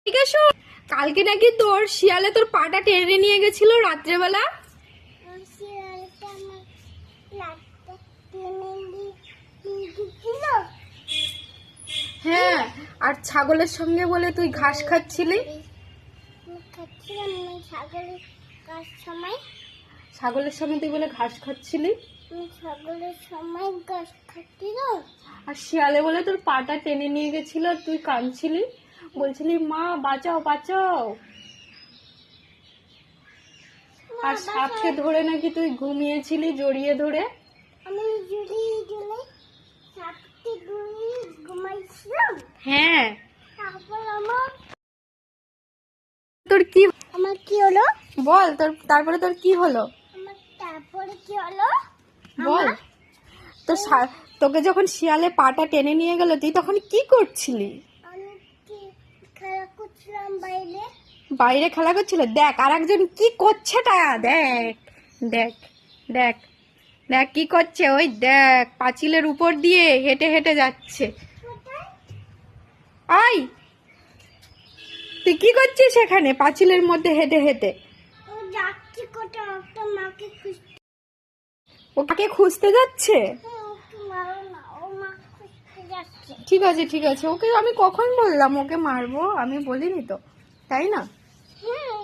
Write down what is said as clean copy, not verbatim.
ঠিক আছে, কালকে নাকি তোর শিয়ালে তোর পাটা টেনে নিয়ে গেছিল রাত্রেবেলা। হ্যাঁ, আর ছাগলের সঙ্গে বলে তুই ঘাস খাচ্ছিলি। ছাগলের সঙ্গে তুই বলে ঘাস খাচ্ছিলি। আর শিয়ালে বলে তোর পাটা টেনে নিয়ে গেছিল, তুই কাঁদছিলি, বলছিলি মা বাঁচাও বাঁচাও। আর সাপকে ধরে নাকি তুই ঘুমিয়েছিলি জড়িয়ে ধরে। হ্যাঁ, তোর কি আমার কি হলো বল, তারপরে তোর কি হলো তারপরে কি হলো বল। তোকে যখন শিয়ালে পাটা টেনে নিয়ে গেল তুই তখন কি করছিলি? আমি কি খেলা করছিলাম বাইরে। বাইরে খেলা করছিল। দেখ আর একজন কি করছে, তা দেখ দেখ দেখ দেখ কি করছে, ওই দেখ পাঁচিলের উপর দিয়ে হেঁটে হেঁটে যাচ্ছে। আই, তুই কি করছিস সেখানে পাঁচিলের মধ্যে হেঁটে হেঁটে? ও যাচ্ছে কোথাও একটা মাকে খুঁজতে। ও কাকে খুঁজতে যাচ্ছে? ওকে মারো না, ও মা খুঁজতে যাচ্ছে। ঠিক আছে ঠিক আছে, ওকে আমি কখন বললাম ওকে মারবো? আমি বলিনি তো, তাই না? হ্যাঁ